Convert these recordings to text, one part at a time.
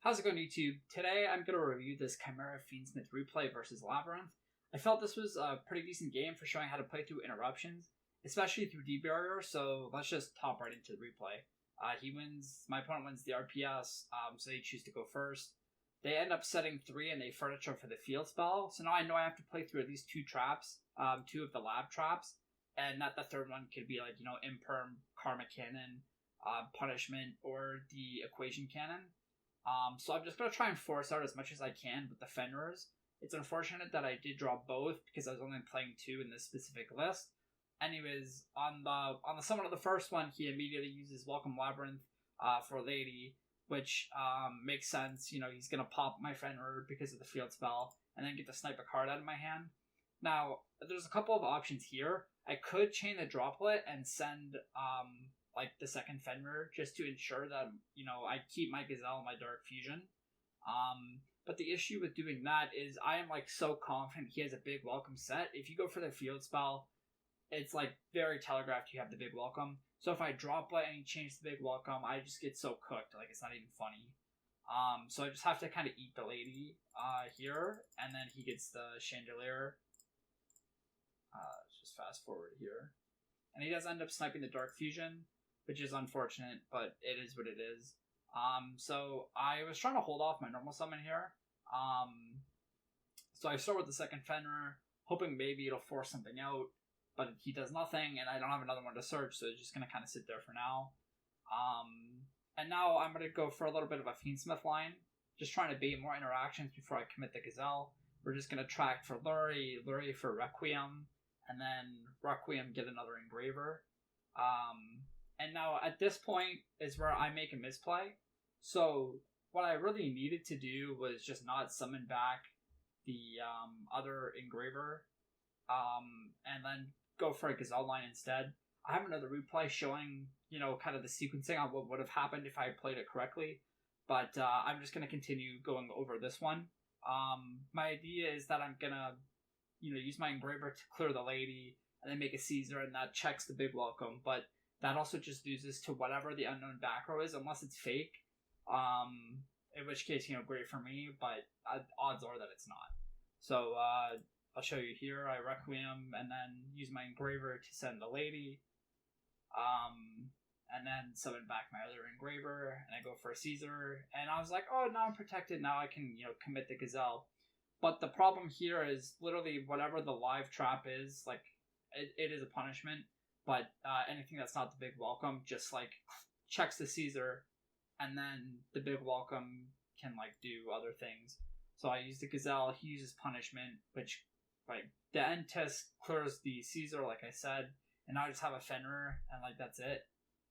How's it going, YouTube? Today I'm going to review this Chimera Fiendsmith replay versus Labrynth. I felt this was a pretty decent game for showing how to play through interruptions, especially through D-Barrier, so let's just hop right into the replay. My opponent wins the RPS, so they choose to go first. They end up setting 3 and they furniture for the field spell, so now I know I have to play through at least 2 traps, 2 of the lab traps, and that the third one could be like, Imperm, Karma Cannon, Punishment, or the Equation Cannon. So I'm just going to try and force out as much as I can with the Fenrir's. It's unfortunate that I did draw both because I was only playing 2 in this specific list. Anyways, on the summon of the first one, he immediately uses Welcome Labrynth for Lady, which makes sense. He's going to pop my Fenrir because of the field spell and then get to snipe a card out of my hand. Now, there's a couple of options here. I could chain the Droplet and send the second Fenrir just to ensure that, I keep my Gazelle and my Dark Fusion. But the issue with doing that is I am so confident he has a big welcome set. If you go for the field spell, it's very telegraphed you have the big welcome. So if I Droplet and he changes the big welcome, I just get so cooked, it's not even funny. So I just have to kind of eat the Lady here, and then he gets the Chandelier. Let's just fast forward here. And he does end up sniping the Dark Fusion, which is unfortunate, but it is what it is. So I was trying to hold off my normal summon here. So I start with the second Fenrir, hoping maybe it'll force something out, but he does nothing, and I don't have another one to search, so it's just going to kind of sit there for now. And now I'm going to go for a little bit of a Fiendsmith line, just trying to bait more interactions before I commit the Gazelle. We're just going to track for Lurie for Requiem, and then Requiem get another Engraver. And now at this point is where I make a misplay. So what I really needed to do was just not summon back the other Engraver, and then go for a Gazelle line instead. I have another replay showing, kind of the sequencing on what would have happened if I played it correctly. But I'm just going to continue going over this one. My idea is that I'm going to, use my Engraver to clear the Lady, and then make a Caesar, and that checks the big welcome. But that also just loses to whatever the unknown back row is, unless it's fake. In which case, great for me, but odds are that it's not. So, I'll show you here. I Requiem, and then use my Engraver to send the Lady. And then summon back my other Engraver, and I go for a Caesar. And I was like, oh, now I'm protected. Now I can, commit the Gazelle. But the problem here is literally whatever the live trap is, it is a punishment. But anything that's not the big welcome just checks the Caesar, and then the big welcome can do other things. So I use the Gazelle, he uses punishment, which the end test clears the Caesar, like I said, and now I just have a Fenrir, and that's it.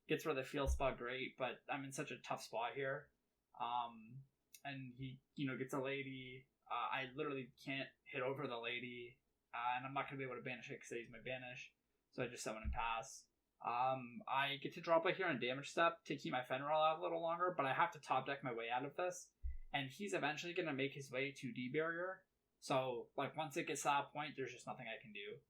Gets rid of the field spot, great, but I'm in such a tough spot here. And he gets a Lady. I literally can't hit over the Lady, and I'm not going to be able to banish it because I use my banish. So I just summon and pass. I get to drop it here on damage step to keep my Fenrir out a little longer, but I have to top deck my way out of this. And he's eventually going to make his way to D-Barrier. So, once it gets to that point, there's just nothing I can do.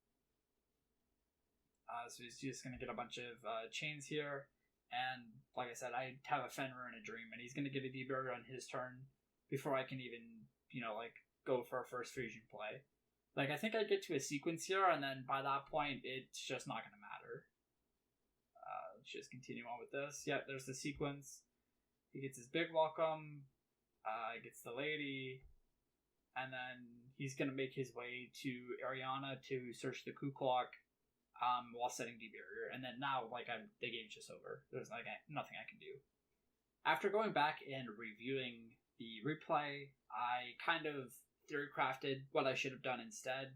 So he's just going to get a bunch of chains here. And, like I said, I have a Fenrir in a dream, and he's going to get a D-Barrier on his turn before I can even, go for a first fusion play. I think I get to a sequence here, and then by that point, it's just not going to matter. Let's just continue on with this. Yeah, there's the sequence. He gets his big welcome, gets the Lady, and then he's going to make his way to Ariana to search the Ku Clock while setting D-Barrier. And then now, the game's just over. There's nothing I can do. After going back and reviewing the replay, I kind of theory crafted what I should have done instead,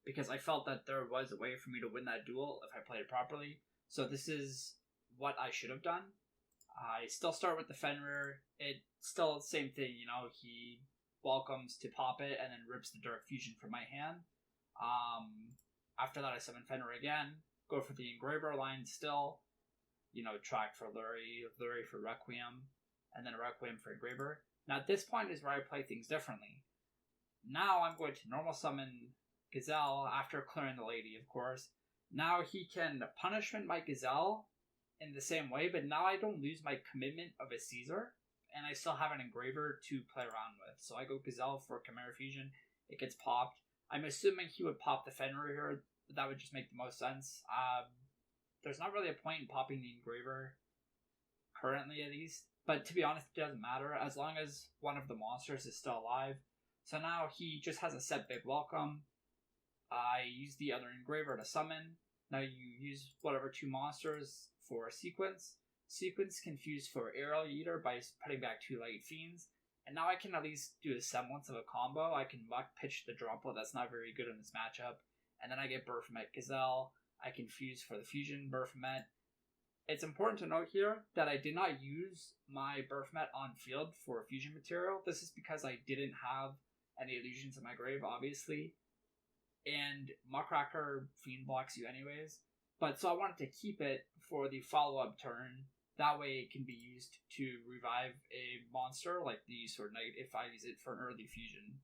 because I felt that there was a way for me to win that duel if I played it properly. So this is what I should have done. I still start with the Fenrir. It's still the same thing, he welcomes to pop it and then rips the Dark Fusion from my hand. After that I summon Fenrir again, go for the Engraver line still, track for Lurie for Requiem, and then a Requiem for Engraver. Now at this point is where I play things differently. Now I'm going to normal summon Gazelle after clearing the Lady, of course. Now he can punishment my Gazelle in the same way, but now I don't lose my commitment of a Caesar, and I still have an engraver to play around with. So I go Gazelle for Chimera Fusion. It gets popped. I'm assuming he would pop the Fenrir here. That would just make the most sense. There's not really a point in popping the engraver, currently at least. But to be honest, it doesn't matter as long as one of the monsters is still alive. So now he just has a set big welcome. I use the other engraver to summon. Now you use whatever 2 monsters for sequence. Sequence can fuse for Aerial Eater by putting back 2 Light Fiends. And now I can at least do a semblance of a combo. I can Muck Pitch the Droplet, that's not very good in this matchup. And then I get Baphomet Gazelle. I can fuse for the Fusion Baphomet. It's important to note here that I did not use my Baphomet on field for fusion material. This is because I didn't have any illusions in my grave, obviously. And Muckracker Fiend blocks you anyways. But so I wanted to keep it for the follow-up turn. That way it can be used to revive a monster like the Sword Knight if I use it for an early fusion.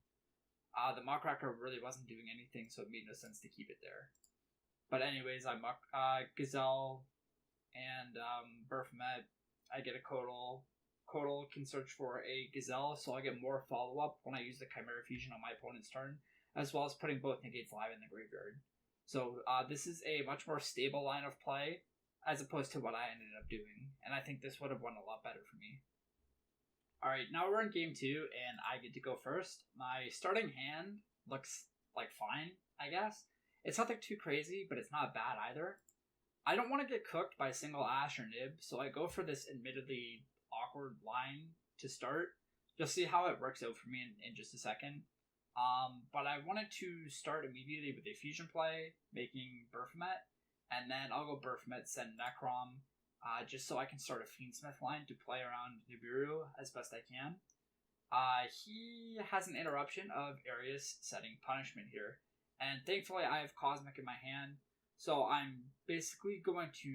The Muckracker really wasn't doing anything, so it made no sense to keep it there. But anyways, I Muck Gazelle and Baphomet. I get a Kodal. Kodal can search for a Gazelle, so I get more follow-up when I use the Chimera Fusion on my opponent's turn, as well as putting both negates live in the graveyard. So this is a much more stable line of play, as opposed to what I ended up doing, and I think this would have won a lot better for me. Alright, now we're in game 2, and I get to go first. My starting hand looks like fine, I guess. It's nothing too crazy, but it's not bad either. I don't want to get cooked by single Ash or Nib, so I go for this admittedly awkward line to start. You'll see how it works out for me in just a second. But I wanted to start immediately with a fusion play, making Baphomet, and then I'll go Baphomet, send Necrom, just so I can start a Fiendsmith line to play around Nibiru as best I can. He has an interruption of Arius setting punishment here, and thankfully I have Cosmic in my hand, so I'm basically going to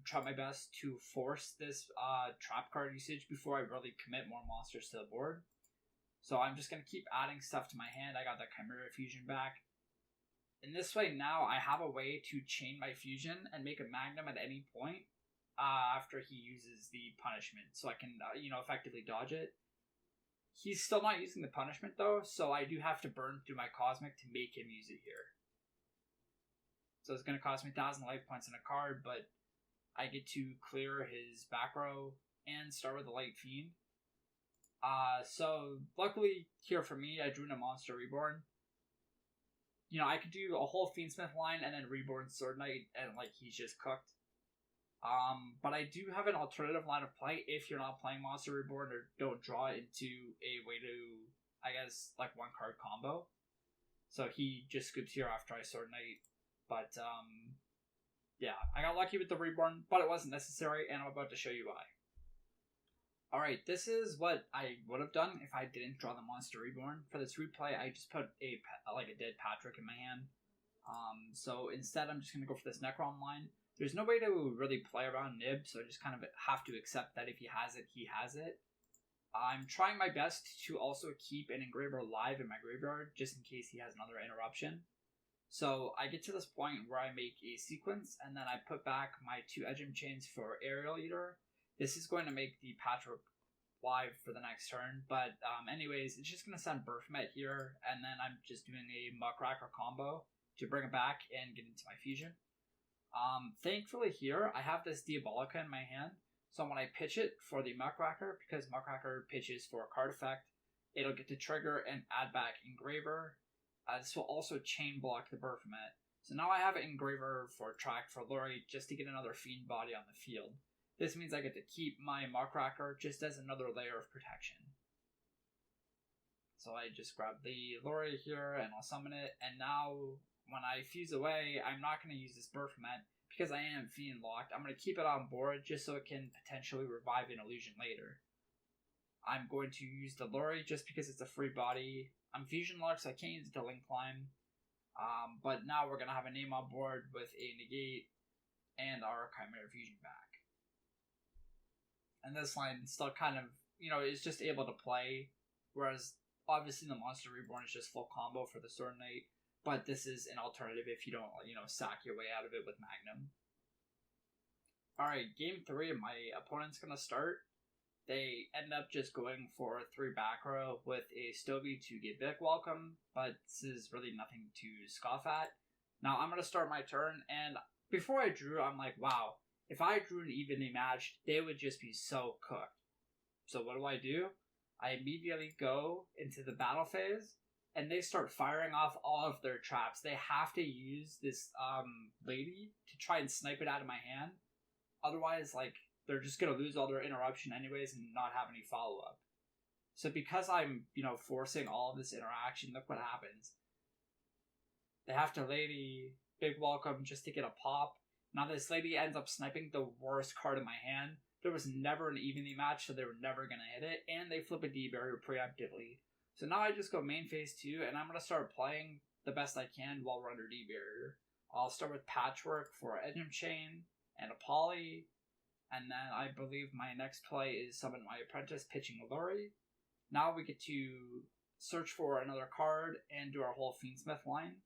try my best to force this trap card usage before I really commit more monsters to the board. So I'm just going to keep adding stuff to my hand. I got the Chimera Fusion back. In this way now I have a way to chain my fusion and make a Magnum at any point after he uses the punishment, so I can effectively dodge it. He's still not using the punishment though, so I do have to burn through my Cosmic to make him use it here. So it's going to cost me 1,000 life points in a card, but I get to clear his back row and start with a Light Fiend. So luckily here for me, I drew in a Monster Reborn. I could do a whole Fiendsmith line and then Reborn Sword Knight, and he's just cooked. But I do have an alternative line of play if you're not playing Monster Reborn or don't draw it into a way to, I guess, one card combo. So he just scoops here after I Sword Knight. But, yeah, I got lucky with the Reborn, but it wasn't necessary, and I'm about to show you why. Alright, this is what I would have done if I didn't draw the Monster Reborn. For this replay, I just put a dead Patrick in my hand. So instead, I'm just going to go for this Necrom line. There's no way to really play around Nib, so I just kind of have to accept that if he has it, he has it. I'm trying my best to also keep an Engraver alive in my graveyard, just in case he has another interruption. So I get to this point where I make a sequence, and then I put back my 2 Edgem Chains for Aerial Eater. This is going to make the Patrick live for the next turn, but anyways, it's just going to send Baphomet here, and then I'm just doing a Muckracker combo to bring it back and get into my fusion. Thankfully here, I have this Diabolica in my hand, so when I pitch it for the Muckracker, because Muckracker pitches for a card effect, it'll get to trigger and add back Engraver. This will also chain block the Baphomet. So now I have an Engraver for track for Lori just to get another Fiend body on the field. This means I get to keep my Muckracker just as another layer of protection. So I just grab the Lori here and I'll summon it, and now when I fuse away, I'm not going to use this Baphomet because I am Fiend locked. I'm going to keep it on board just so it can potentially revive an illusion later. I'm going to use the Lori just because it's a free body. I'm fusion locked, so I can't use the Link Climb. But now we're going to have a name on board with a negate and our Chimera Fusion back. And this line still kind of, is just able to play, whereas obviously the Monster Reborn is just full combo for the Sword Knight, but this is an alternative if you don't, sack your way out of it with Magnum. Alright, game 3, my opponent's going to start. they end up just going for a 3 back row with a Stovey to get big welcome, but this is really nothing to scoff at. Now I'm going to start my turn, and before I drew, I'm like, wow, if I drew an evenly matched, they would just be so cooked. So what do? I immediately go into the battle phase, and they start firing off all of their traps. They have to use this lady to try and snipe it out of my hand. Otherwise, like, they're just going to lose all their interruption anyways and not have any follow-up. So because I'm, forcing all of this interaction, look what happens. They have to lady big welcome just to get a pop. Now this lady ends up sniping the worst card in my hand. There was never an evenly match, so they were never going to hit it. And they flip a D barrier preemptively. So now I just go main phase 2, and I'm going to start playing the best I can while we're under D barrier. I'll start with Patchwork for Edgem Chain and a Poly. And then I believe my next play is Summon My Apprentice, pitching Luri. Now we get to search for another card and do our whole Fiendsmith line.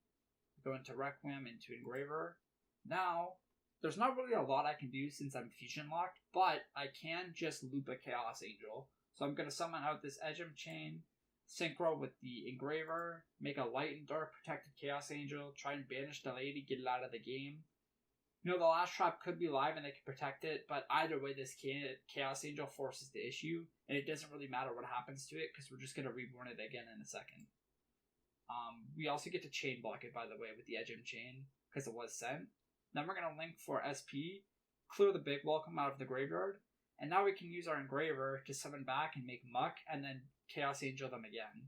Go into Requiem, into Engraver. Now, there's not really a lot I can do since I'm fusion locked, but I can just loop a Chaos Angel. So I'm going to summon out this Edgem Chain, synchro with the Engraver, make a light and dark protected Chaos Angel, try and banish the lady, get it out of the game. The last trap could be live and they can protect it, but either way, this Chaos Angel forces the issue, and it doesn't really matter what happens to it, because we're just going to reborn it again in a second. We also get to chain block it, by the way, with the Edgem Chain, because it was sent. Then we're going to link for SP, clear the big welcome out of the graveyard, and now we can use our Engraver to summon back and make Muck, and then Chaos Angel them again.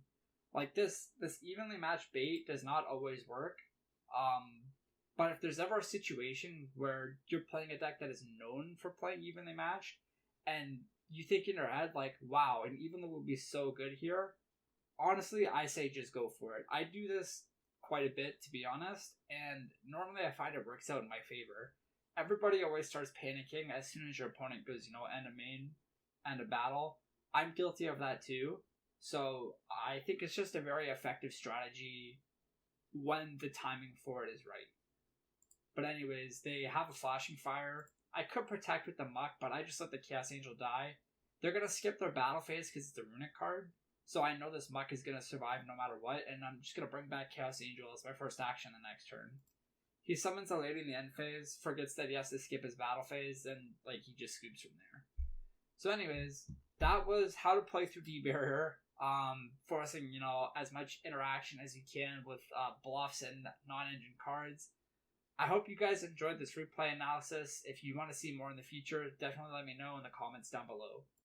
Like, this evenly matched bait does not always work, but if there's ever a situation where you're playing a deck that is known for playing evenly matched, and you think in your head, like, wow, an evenly will be so good here, honestly, I say just go for it. I do this quite a bit, to be honest, and normally I find it works out in my favor. Everybody always starts panicking as soon as your opponent goes, end a main, end a battle. I'm guilty of that too, so I think it's just a very effective strategy when the timing for it is right. But anyways, they have a Flashing Fire. I could protect with the Muck, but I just let the Chaos Angel die. They're going to skip their battle phase because it's a Runic card. So I know this Muck is going to survive no matter what, and I'm just going to bring back Chaos Angel as my first action the next turn. He summons a lady in the end phase, forgets that he has to skip his battle phase, and he just scoops from there. So anyways, that was how to play through D-Barrier, forcing, as much interaction as you can with bluffs and non-engine cards. I hope you guys enjoyed this replay analysis. If you want to see more in the future, definitely let me know in the comments down below.